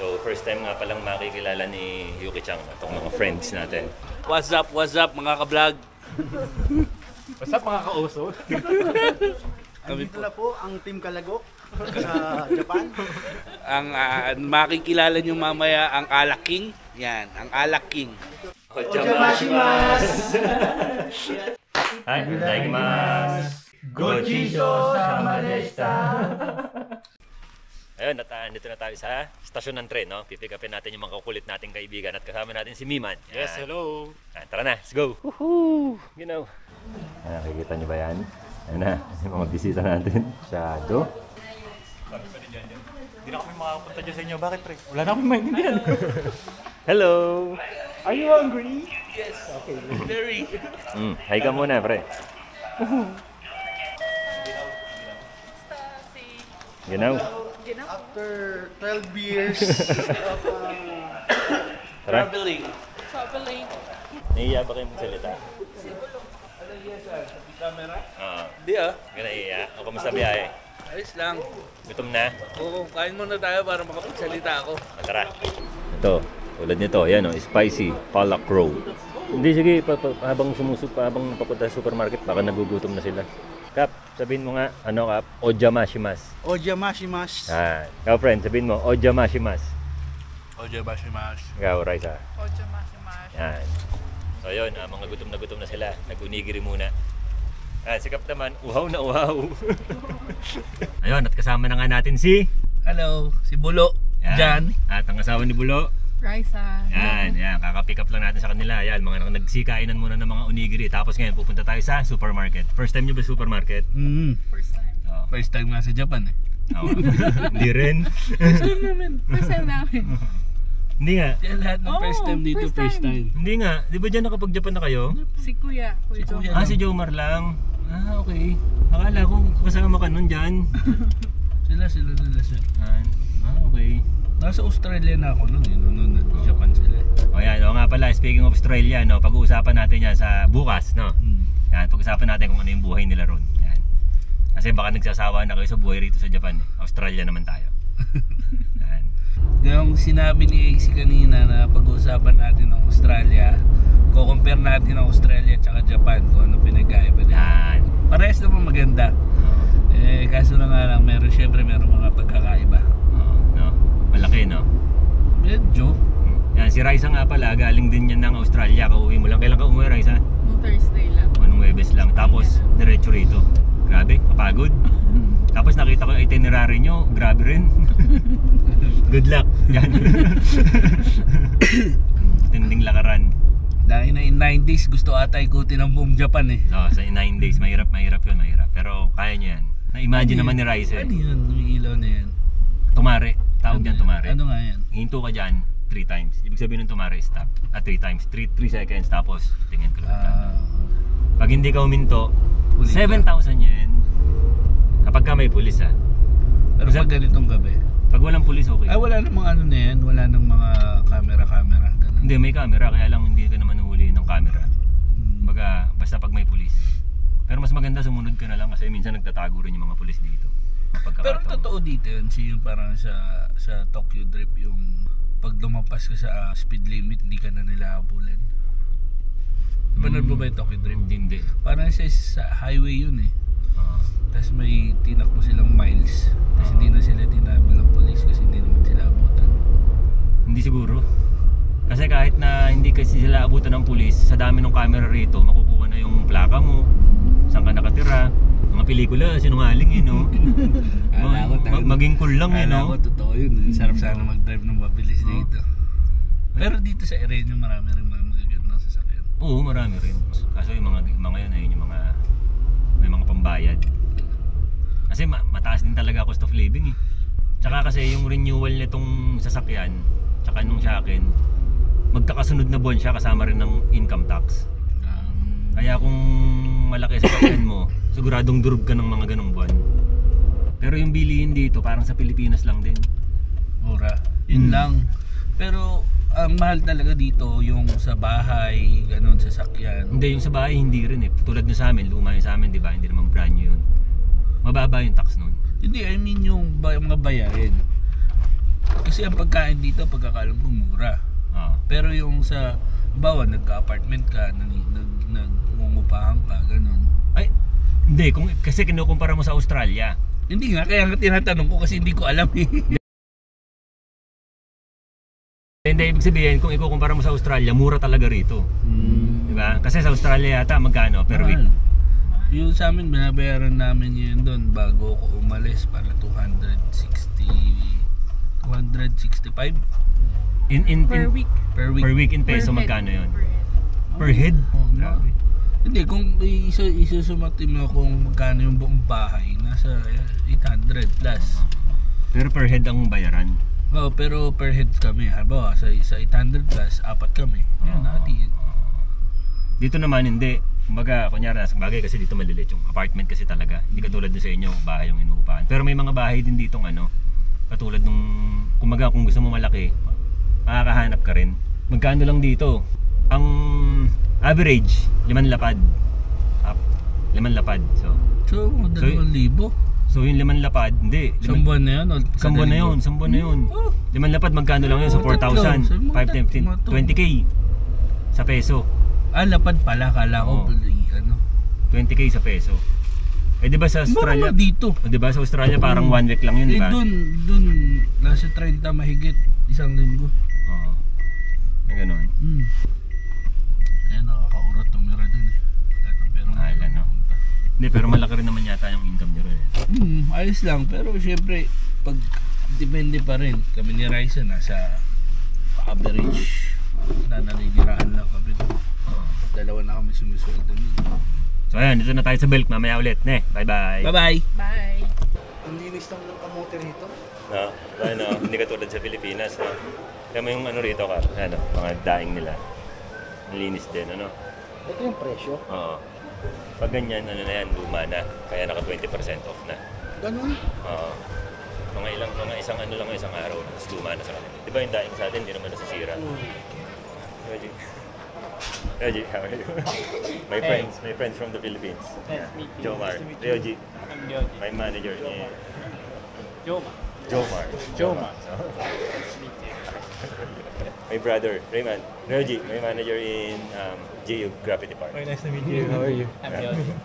So first time nga palang makikilala ni Yuki-chan, itong mga friends natin. What's up mga ka-vlog? What's up mga ka-oso? Andito na po ang Team Kalagok sa Japan. Ang makikilala nyo mamaya ang Alak King. Yan, ang Alak King. Ojamashimasu! Hi, itadakimasu! Gochiso sama deshita! Ayun, nandito na tayo sa stasyon ng tren, no? Pipick upin natin yung mga kukulit nating kaibigan at kasama natin si Miman. Yan. Yes, hello! Tara na, let's go! Woohoo! You know. Nakikita niyo ba yan? Ayan na, yung mga bisita natin. Shadow. Hindi na kami makapunta dyan sa inyo. Bakit, pre? Wala na akong maintindihan. Hello! Are you hungry? Yes, okay. Very. Hi ka muna, pre. Ginaw. After 12 years of Traveling. Naiiya ba kayo magsalita? Camera? Oo. Di ah. Hindi ka naiiya? O kamusta biyahe? Ayos lang. Gutom na? Oo, kain muna tayo para makapagsalita ako. Tara. Ito, tulad nito, yan o, spicy palak roll. Hindi, sige, habang habang papunta sa supermarket, baka nagugutom na sila. Kap, sabihin mo nga, ano Kap? Ojamashimasu. Ojamashimasu. Ikaw friend, sabihin mo, Ojamashimasu. Ojamashimasu. Ikaw, Raisa. Ojamashimasu. Yan. So yun, mga gutom na sila. Nag-unigiri muna. Si Kap naman, uhaw na uhaw. Ayun, at kasama na nga natin si... Hello, si Bulo. Jan. At ang asawa ni Bulo. Raisa. Yan, kaka-pick up lang natin sa kanila. Yan, mga nagsikainan muna ng mga onigiri. Tapos ngayon, pupunta tayo sa supermarket. First time nyo ba supermarket? First time. Oh. First time nga sa Japan eh. Oh. Hindi rin. First time namin. Hindi nga. Kaya lahat ng first time dito, first time. Hindi nga. Di ba dyan nakapag-Japan na kayo? Si Kuya. Kuya. Si Jomar lang. Okay. Akala ko kasama ka nun dyan. Sila sir. Okay. Nasa Australia na ako nun, nung nag-Japan sila. O yan, o nga pala, speaking of Australia, no, pag-uusapan natin yan sa bukas, no? Yan, pag-uusapan natin kung ano yung buhay nila ron. Yan. Kasi baka nagsasawa na kayo sa buhay rito sa Japan, eh. Australia naman tayo. Yan. Yung sinabi ni AC kanina na pag-uusapan natin ng Australia, ko-compare natin ng Australia at Japan kung ano pinagkaiba nila. Yan. Parehas naman maganda. Kaso na nga lang, syempre meron mga pagkakaiba. No? Malaki, no? Medyo. Yan, si Raisa nga pala, galing din yan ng Australia. Kauwi mo lang. Kailan ka umuwi, Raisa? Nung Thursday lang. Nung Webes lang. Tapos, diretso rito. Grabe, kapagod. Tapos nakita ko yung itinerary nyo, grabe rin. Good luck. Yan. Tinding lakaran. Dahil na in 9 days, gusto ata ikutin ang buong Japan eh. So, sa 9 days, mahirap yun, mahirap. Pero kaya nyo yan. Na-imagine naman ni Raisa. Ano yun? Yung ilaw na yan. Tumare. Tawag dyan tumare. Ano nga yan? Hinto ka dyan 3 times. Ibig sabihin ng tumare, stop. 3 times. 3 seconds. Tapos, tingin ka lang. Pag hindi ka huminto, 7,000 yen. Kapag ka may pulis, ha. Pero pag ganitong gabi? Pag walang pulis, okay. Ay, wala namang ano na yan. Wala nang mga camera. Ganun. Hindi, may camera. Kaya lang hindi ka naman huli ng camera. Baga, basta pag may pulis. Pero mas maganda sumunod ka na lang kasi minsan nagtatago rin yung mga pulis dito. Pero totoo dito yun, yung parang sa Tokyo Drift, yung pag lumampas ka sa speed limit, hindi ka na nila habulin. Panood mo ba yung Tokyo Drift? Hindi. Parang sa highway yun eh. Tapos may tinakbo silang miles. Tapos hindi na sila tinabil ng police kasi hindi naman sila abutan. Hindi siguro. Kasi kahit na hindi kasi sila abutan ng pulis, sa dami ng camera rito, makukuha na yung plaka mo, saan ka nakatira. Mga pelikula, sinungaling no? Maging cool lang no? Ako totoo yun. Sarap sana mag-drive ng mabilis dito. Pero dito sa area nyo marami rin mga magagandang sasakyan. Oo, marami rin. Kaso yung mga yun ayun yung mga may mga pambayad. Kasi mataas din talaga cost of living eh. Tsaka kasi yung renewal nitong sasakyan, tsaka nung sa akin, magkakasunod na buwan siya kasama rin ng income tax. Kaya kung malaki sa sasakyan mo, siguradong durog ka ng mga ganong buwan. Pero yung bilihin dito parang sa Pilipinas lang din. Mura. Yun lang. Pero ang mahal talaga dito yung sa bahay, ganun, sasakyan. Hindi, yung sa bahay hindi rin eh. Tulad na sa amin, luma yung sa amin, di ba? Hindi naman brand new yun. Mababa yung tax nun. Hindi, I mean yung mga bayarin. Kasi ang pagkain dito, pagkakalam ko, mura. Oo. Pero yung sa, bawa, nagka-apartment ka, nangungupahan ka, ganun. Ay, hindi. Kasi kinukumpara mo sa Australia. Hindi nga, kaya nga tinatanong ko kasi hindi ko alam eh. Hindi, ibig sabihin, kung ikukumpara mo sa Australia, mura talaga rito. Diba? Kasi sa Australia yata, magkano per week? Yung sa amin, binabayaran namin yun doon bago ako umalis para 265 Per week. per week. Per week in peso, Per head. magkano yun? Per head. Per head? Oh, Grabe. Hindi, kung isusumati mo kung magkano yung buong bahay, nasa 800 plus. Pero per head ang bayaran. Oh, pero per head kami. Halimbawa, sa 800 plus, 4 kami. Yan, ati. Dito naman hindi. Kumbaga, kunyari nasa bagay kasi dito maliliit yung apartment kasi talaga. Hindi katulad dun sa inyo, bahay yung inuupahan. Pero may mga bahay din ditong katulad nung, kumbaga kung gusto mo malaki, makakahanap ka rin. Magkano lang dito? Ang average, 5 lapad. Up. 5 lapad. So, 2,000. So yung 5 lapad, hindi. Isang buwan na yun? O Isang buwan na yun, isang buwan na yun. Oh. 5 lapad, magkano lang yun? Sa 4,000, 5, 10, 20k sa peso. Lapad pala, kala ko, Oo. 20k sa peso. Eh di ba sa Australia? Mura dito. Di ba sa Australia parang 1 week lang yun, di ba? Dun, nasa 30 mahigit, isang linggo. Oo. Ay ganun. Kaya nakakaurot tumira dun eh. Pero Mahal, no? Hindi, pero malaki rin naman yata yung income nyo rin eh. ayos lang, pero syempre, pag depende pa rin. Kami ni Raisa nasa average na naninirahan lang kami doon. Dalawa na kami sumusweldo nun. So ayan, dito na tayo sa Belk. Mamaya ulit. Bye-bye. Bye-bye! Bye. Ang linis lang ng kamote rito. No, hindi katulad sa Pilipinas. No? Kaya mo yung rito ka, mga daing nila. Ang linis din, ano? Ito yung presyo. Oo. Pag ganyan, na yan, luma na. Kaya naka 20% off na. Ganun. Oo. Mga isang araw, tapos luma na sa kanila. Di ba yung daing sa atin, hindi naman nasisira. Ryoji, how are you? My friends from the Philippines. Nice to meet you. Jomar. Nice to meet you. Ryoji, I'm Yoji. my manager ni Joma. Jomar. Joma. My brother, Rayman. Ryoji, my manager in GU Graffiti Park. Very nice to meet you. How are you? I'm Yoji.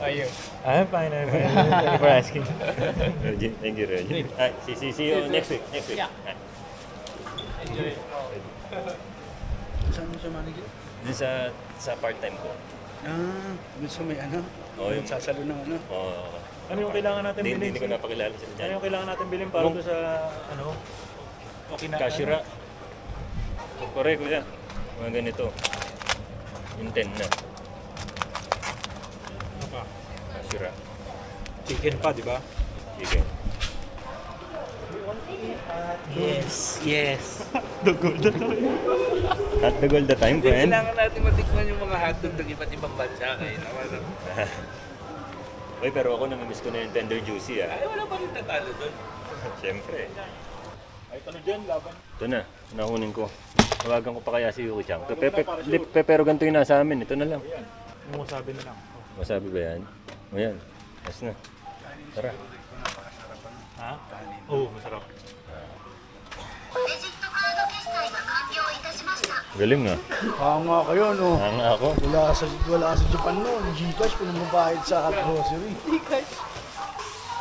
How are you? I'm fine. Thank you for asking. Ryoji, thank you, Ryoji. See you next week. Yeah. Enjoy. Saan mo siya manager? Dun sa part-time ko. Gusto may Oo, yung sasalo ng Oo. Ano yung kailangan natin bilhin? Hindi ko napakilala sila Ano dyan. yung kailangan natin bilhin para doon sa okay na. Kashira. Correct ko siya. Mga ganito. Yung 10 na. Ano pa? Kashira. Chicken pa, di ba? Chicken. Yes! At the goal the time, friend. Kailangan natin matikman yung mga hotdog ng iba't ibang bansa kayo naman. Uy, pero ako namimiss ko na yung tender juicy ah. Ay, wala pa rin tatalo doon. Siyempre. Ay, ano dyan, laban. Ito na, nakunin ko. Tawagan ko pa kaya si Yuki-chan. Pero ganito yung nasa amin, ito na lang. Yung masabi na lang. Masabi ba yan? O yan, yes na. Tara. Ha? Oo, masarap. Galing ah. nga kayo, no? Hanga ako. Wala sa Japan, no? Gcash, pinamabahid sa grocery.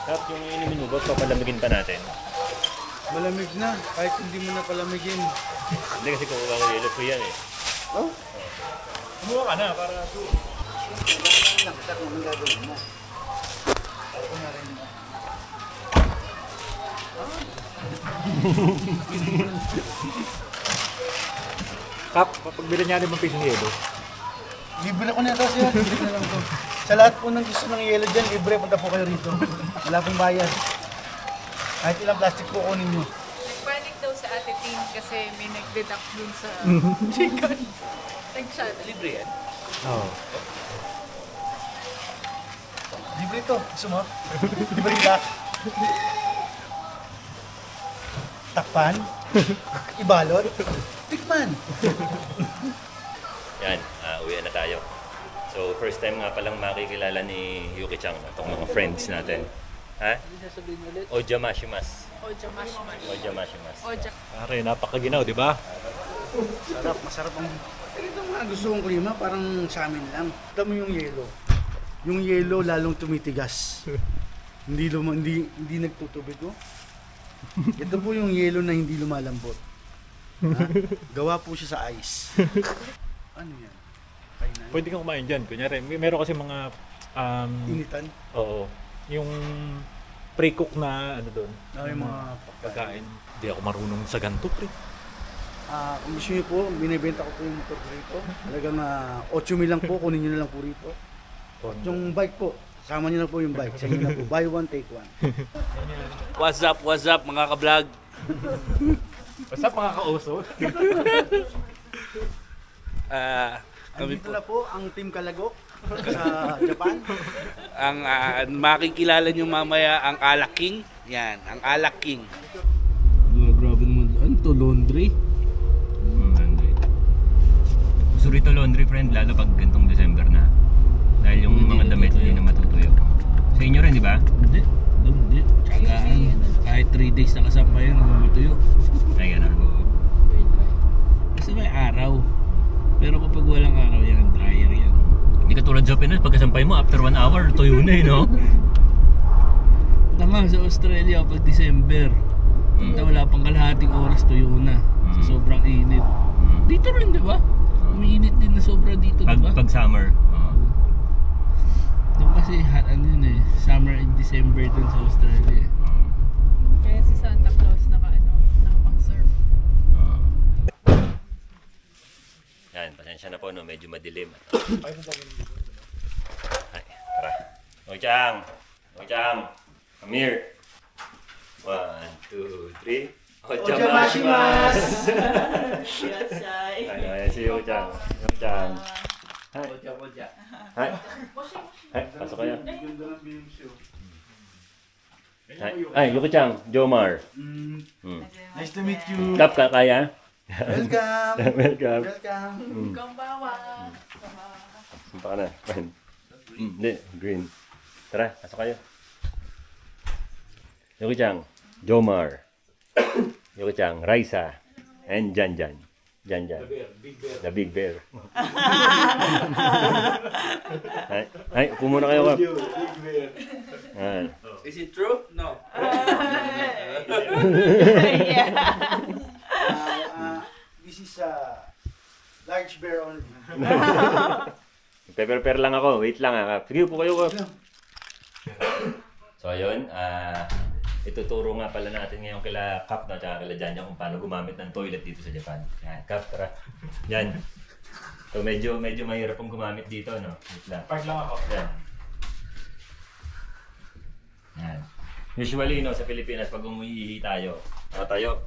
Tap, yung inumin mo ba, papalamigin pa natin? Malamig na, kahit hindi mo na palamigin. Hindi kasi kukuha ko yellow free yan eh. Oh? Kumuha ka na para sure. Nakita ko ang gagawin mo. Kap, pagbili niya rin ng pisong yelo. Libre ko na ito, sir. Libre na lang ito. Sa lahat po ng gusto ng yelo dyan, libre. Punta po kayo rito. Wala pong bayad. Kahit ilang plastic po kunin nyo. Nagpanic daw sa Ate Tin kasi may nag-deduct dun sa chicken. Nag-shot. Libre yan. Oo. Libre ito. Gusto mo? Libre lahat. Takpan. Ibalot. Tikman. Yan, uwi na tayo. So, first time nga palang makikilala ni Yuki-chan, itong mga friends natin. Ha? Hindi sasabihin ulit. Ojamashimasu. Oja Mashmash. Ojamashimasu. Oja. Pare, napakaginaw, di ba? Sarap, masarap ang... Ito mga gusto kong klima, parang sa amin lang. Ito mo yung yelo. Yung yelo lalong tumitigas. hindi nagtutubig oh. Ito po yung yelo na hindi lumalambot. Ha? Gawa po siya sa ice. Ano yan? Kainan? Pwede kang kumain dyan. Kunyari, meron kasi mga... Initan? Oo. Yung pre-cook na ano doon. Yung mga pagkain. Hindi ako marunong sa ganito, pre. kung gusto nyo po, binibenta ko po yung motor ko rito. Talagang 8,000 lang po, kunin nyo na lang po rito. At yung bike po, sama nyo na po yung bike. Sa inyo na po, buy one, take one. What's up mga ka-vlog? Basta mga kauso. Kami Andito na po ang Team Kalagok sa Japan. ang makikilala nyo mamaya ang Alak King. Yan, ang Alak King. Grabe naman. Ano to, laundry? Laundry. Gusto rito laundry, friend, lalo pag gantong December na. Dahil yung mga damit hindi na matutuyo. Sa inyo rin, di ba? Hindi. Hindi. Tsagaan. Kahit 3 days na kasampayan, matutuyo. Ay, gano'n. Kasi may araw. Pero kapag walang araw yan, dryer yan. Hindi ka tulad sa Pinas, pagkasampay mo, after 1 hour, tuyo na no? Tama, sa Australia, pag December, wala pang kalahating oras, tuyo na. Sa sobrang init. Dito rin, di ba? Umiinit din na sobra dito, di ba? Pag summer. Doon kasi hot, ano yun eh, summer and December dun sa Australia. Kaya si Santa Claus nakapang-surf. Yan, pasensya na po, no? Medyo madilim. Ay, tara. Ojang! Ojang! Come here! 1, 2, 3. Ojamashimasu! Ay, si Ojang. Ojang. Hi. Hi. Hi, pasok kayo. Ay, Yuko-chan, Jomar. Nice to meet you. Kap ka kaya? Welcome. Welcome. Welcome. Kambawa. Sumpa ka na, friend. Hindi, green. Tara, pasok kayo. Yuko-chan, Jomar. Yuko-chan, Raisa. And Janjan. Janjan. The big bear. Ay, upo muna kayo, Kap. Ayan. Is it true? No. This is large bear only. Prepare lang ako. Wait lang, Kap. Sige, upo kayo, Kap. So, ayun. Ituturo nga pala natin ngayon kila Kap at kila Janjan kung paano gumamit ng toilet dito sa Japan. Yan, Kap, tara. Yan. So, medyo mahirap pong gumamit dito, no? Wait lang. Part lang ako. Yan. Yan. Usually, no, sa Pilipinas, pag umiihi tayo, nakatayo.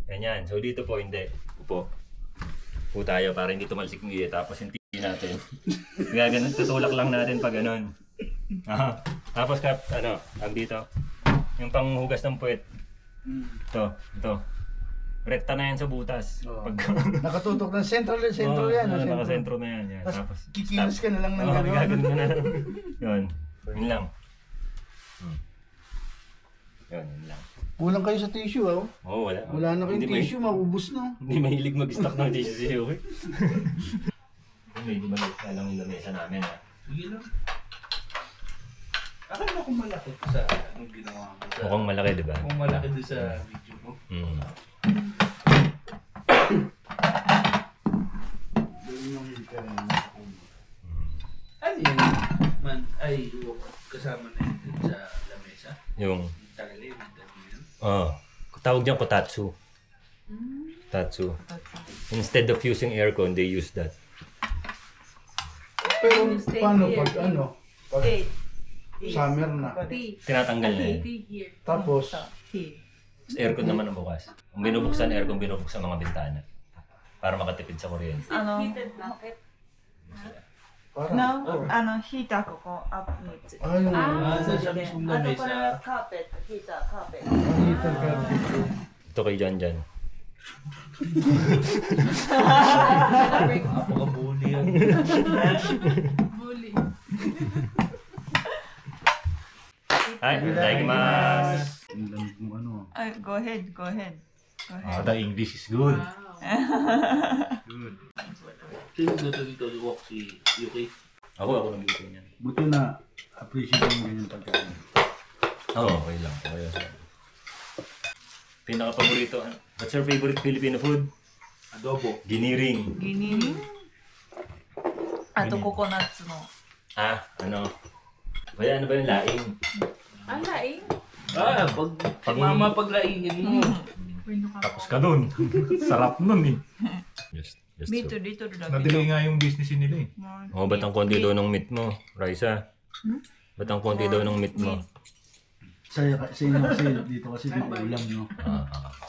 Ganyan. So, dito po, hindi. Upo. Upo tayo para hindi tumalsik ng ihi. Tapos, yung tihi natin. Kaya ganun, tutulak lang natin pag ganun. Aha. Tapos, Kap, ang dito. Yung panghugas ng puwet. Ito. Rekta na yan sa butas. Nakatutok ng sentro yan. Nakasentro na yan. Tapos kikilos ka na lang ng gagawin mo na lang. Yun. Yun lang. Yun lang. Kulang kayo sa tissue, oh. Oo, wala. Wala na kayong tissue, maubos na. Hindi mahilig mag-stock ng tissue si Yoki. Medyo maliit na lang yung lamesa namin, ha. Sige lang. Akala ko malaki sa anong ginawa mo. Mukhang malaki, di ba? Mukhang malaki doon sa video mo. Ano yun? Ay, kasama na yun dun sa lamesa? Yung... Talim, yun? Tawag dyan kotatsu. Tatsu. Instead of using aircon, they use that. Pero paano pag pag summer na, Tinatanggal na yun. tapos Aircon naman ang bukas. Kung binubuksan aircon, binubuksan mga bintana. Para makatipid sa kuryente. parang heater ここアップのやつ。 Sa mismong あとこれ lamesa. はカーペット、ヒーター、カーペット。 Ito kay Janjan. Napaka-bully yan. Bully. Ay, itadakimasu. Ang lamig mo ano. Go ahead, go ahead. Go ahead. The English is good. Good. Sino dito dito walk si UK? Ako nabito niyan. Buti na appreciate yung ganyan pagkain. Okay lang. Pinaka-paborito. What's your favorite Filipino food? Adobo. Giniring. Giniling? Ato coconuts no. Ano? Kaya ano ba yung laing? Laing. Pag mama paglaingin mo. Tapos ka dun. Sarap nun eh. Just Dito, dito, dito. Nadelay nga yung business nila eh. ba't ang konti daw ng meat mo, Raisa? Ba't ang konti daw ng meat mo? Sa inyo kasi, dito kasi maulam, no?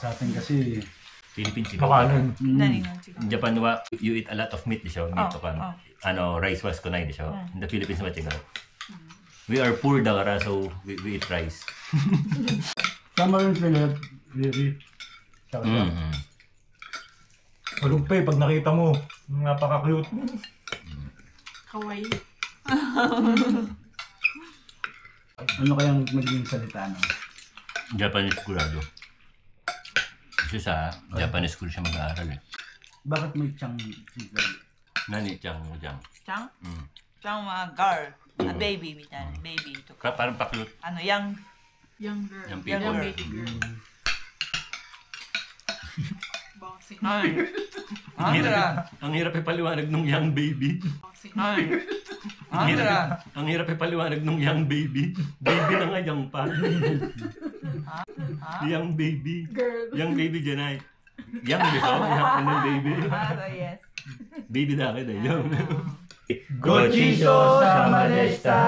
Sa atin kasi, Philippine chicken. Makanan. Dali nga, chicken. In Japan wa you eat a lot of meat de siya, meat to kan. Oh. Rice was kunay de siya. In the Philippines wa chicken. We are poor dagara so we eat rice. tama rin sila, really. Tsaka Malugpay, pag nakita mo, napaka-cute. Kawaii. ano kayang magiging salita, no? Japanese schoolado. Kasi sa Japanese school siya mag-aaral eh. Bakit may chang sigla? Nani chang. Chang? Mm. Chang mga girl. A baby, mitan. Baby. To Parang pa-cute. ano, young. Young girl. Young people. Young baby girl. Boxing. Ay. Ang hirap ipaliwanag nung young baby. Boxing. Ay. Ang hirap ipaliwanag nung young baby. Baby na nga young pa. Young baby. Girl. Young baby dyan ay. Young dito? Young baby. So yes. Baby daki na young. Gochiso sama deshita.